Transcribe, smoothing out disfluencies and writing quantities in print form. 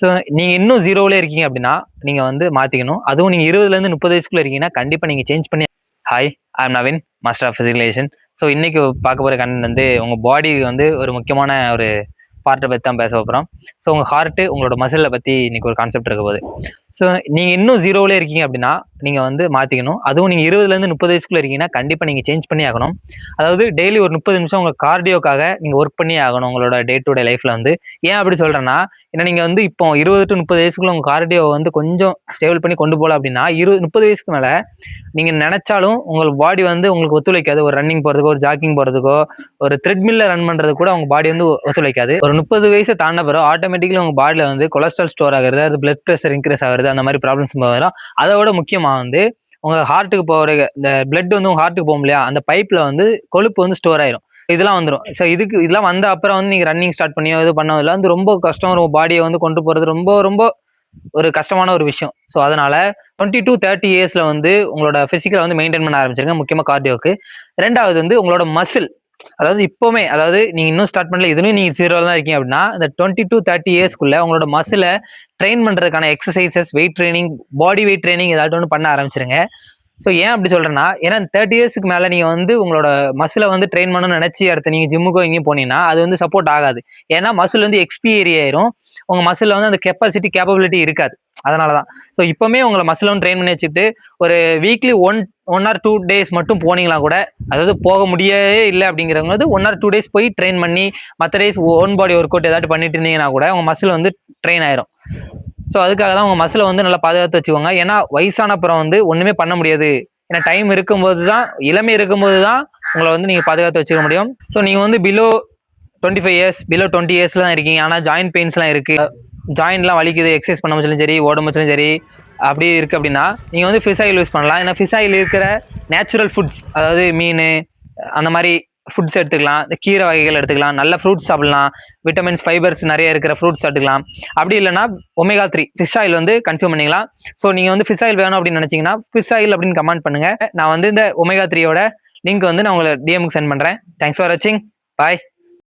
So நீங்க இன்னும் 0ல இருக்கீங்க அப்படின்னா, நீங்க வந்து மாத்திக்கணும். அதுவும் நீங்க 20லேருந்து 30 வயசுக்குள்ள இருக்கீங்கன்னா, கண்டிப்பா நீங்க சேஞ்ச் பண்ணி hi, I am Naveen, master of physicalisation. So இன்னைக்கு பார்க்க போற கண்டென்ட் வந்து உங்க பாடி வந்து ஒரு முக்கியமான ஒரு பார்ட்ட பத்தி தான் பேச போறோம். ஸோ உங்க ஹார்ட், உங்களோட மசில பத்தி இன்னைக்கு ஒரு கான்செப்ட் இருக்க போகுது. ஸோ நீங்க இன்னும் 0ல இருக்கீங்க அப்படின்னா, நீங்க வந்து மாத்திக்கணும். அதுவும் நீங்க 20லேருந்து 30 வயசுக்குள்ள இருக்கீங்கன்னா, கண்டிப்பா நீங்க சேஞ்ச் பண்ணி ஆகணும். அதாவது டெய்லி ஒரு 30 நிமிஷம் உங்க கார்டியோக்காக நீங்க ஒர்க் பண்ணியே ஆகணும் உங்களோட டே டு டே லைஃப்ல வந்து. ஏன் அப்படி சொல்றேன்னா, ஏன்னா நீங்க வந்து இப்போ 20 டு 30 வயசுக்குள்ள உங்க கார்டியோ வந்து கொஞ்சம் ஸ்டேபிள் பண்ணி கொண்டு போகல அப்படின்னா, 30 வயசுக்கு மேல நீங்க நினைச்சாலும் உங்க பாடி வந்து உங்களுக்கு ஒத்துழைக்காது. ஒரு ரன்னிங் போறதுக்கோ, ஒரு ஜாக்கிங் போறதுக்கோ, ஒரு த்ரெட்மில்ல ரன் பண்றது கூட உங்க பாடி வந்து ஒத்துழைக்காது. ஒரு 30 வயசு தாண்ட பிறகு ஆட்டோமேட்டிக்கலி உங்க பாடியில வந்து கொலஸ்ட்ரால் ஸ்டோர் ஆகுறது, அது பிளட் பிரஷர் இன்க்ரீஸ் ஆகுறது, அந்த மாதிரி ப்ராப்ளம்ஸ் வரும். அதை விட முக்கியமா வந்து உங்க ஹார்ட்டுக்கு போற இந்த பிளட் வந்து உங்க ஹார்ட்டுக்கு போகும் இல்லையா, அந்த பைப்ல வந்து கொழுப்பு வந்து ஸ்டோர் ஆயிரும். இதெல்லாம் வந்துடும். ஸோ இதெல்லாம் வந்த அப்புறம் வந்து நீங்க ரன்னிங் ஸ்டார்ட் பண்ணியோ இது பண்ணதில்ல வந்து ரொம்ப கஷ்டம். ஒரு பாடியை வந்து கொண்டு போறது ரொம்ப ரொம்ப ஒரு கஷ்டமான ஒரு விஷயம். ஸோ அதனால 20 to 30 இயர்ஸ்ல வந்து உங்களோட பிசிக்கலை வந்து மெயின்டைன் பண்ண ஆரம்பிச்சிருங்க, முக்கியமா கார்டியோக்கு. ரெண்டாவது வந்து உங்களோட மசில், அதாவது இப்பவுமே, அதாவது நீங்க இன்னும் ஸ்டார்ட் பண்ணல, இதுலயும் நீங்க 0ல தான் இருக்கீங்க அப்படின்னா, இந்த 20 to 30 இயர்ஸ்க்குள்ள உங்களோட மசிலை ட்ரெயின் பண்றதுக்கான exercises, weight training, body weight training ஏதாச்சும் ஒன்று பண்ண ஆரம்பிச்சிருங்க. ஸோ ஏன் அப்படி சொல்றேன்னா, ஏன்னா 30 இயர்ஸ்க்கு மேல நீங்க வந்து உங்களோட மசிலை வந்து ட்ரெயின் பண்ணணும்னு நினைச்சு அடுத்து நீங்க ஜிம்முக்கோ எங்கேயும் போனீங்கன்னா அது வந்து சப்போர்ட் ஆகாது. ஏன்னா மசில் வந்து எக்ஸ்பீரி ஆயிரும். உங்க மசில் வந்து அந்த கேப்பபிலிட்டி இருக்காது. அதனாலதான். ஸோ இப்பவுமே உங்களை மசில் வந்து ட்ரெயின் பண்ணி வச்சுட்டு ஒரு வீக்லி ஒன் ஆர் 2 டேஸ் மட்டும் போனீங்களா கூட, அதாவது போக முடியவே இல்லை அப்படிங்கிறவங்க வந்து 1 ஆர் 2 டேஸ் போய் ட்ரெயின் பண்ணி மற்ற days own body work out ஏதாட்டு பண்ணிட்டு இருந்தீங்கன்னா கூட உங்க மசில் வந்து ட்ரெயின் ஆயிரும். ஸோ அதுக்காக தான் உங்க மசிலை வந்து நல்லா பாதுகாத்து வச்சுக்கோங்க. ஏன்னா வயசான அப்புறம் வந்து ஒண்ணுமே பண்ண முடியாது. ஏன்னா டைம் இருக்கும்போது தான், இளமை இருக்கும்போது தான் உங்களை வந்து நீங்க பாதுகாத்து வச்சுக்க முடியும். ஸோ நீங்க வந்து பிலோ 25 இயர்ஸ், பிலோ 20 இயர்ஸ்ல தான் இருக்கீங்க, ஆனா ஜாயின்ட் பெயின்ஸ்லாம் இருக்கு, ஜாயின்ட்லாம் வலிக்குது, எக்ஸசைஸ் பண்ண முடிச்சாலும் சரி, ஓட முடிச்சாலும் சரி, அப்படி இருக்கு அப்படின்னா நீங்க வந்து ஃபிஷ் ஆயில் யூஸ் பண்ணலாம். ஏன்னா ஃபிஷ் ஆயில் இருக்கிற நேச்சுரல் ஃபுட்ஸ், அதாவது மீன் அந்த மாதிரி ஃபுட்ஸ் எடுத்துக்கலாம், இந்த கீரை வகைகள் எடுத்துக்கலாம், நல்ல ஃப்ரூட்ஸ் சாப்பிடலாம், விட்டமின்ஸ், ஃபைபர்ஸ் நிறைய இருக்கிற ஃப்ரூட்ஸ் எடுத்துக்கலாம். அப்படி இல்லைன்னா ஒமேகா 3 ஃபிஷ் ஆயில் வந்து கன்சியூம் பண்ணிக்கலாம். ஸோ நீங்க வந்து ஃபிஷ் ஆயில் வேணும் அப்படின்னு நினைச்சீங்கன்னா ஃபிஷ் ஆயில் அப்படின்னு கமெண்ட் பண்ணுங்க. நான் வந்து இந்த ஒமேகா 3யோட லிங்க் வந்து நான் உங்களை டிஎம்க்கு சென்ட் பண்றேன். தேங்க்ஸ் ஃபார் வாட்சிங். பாய்.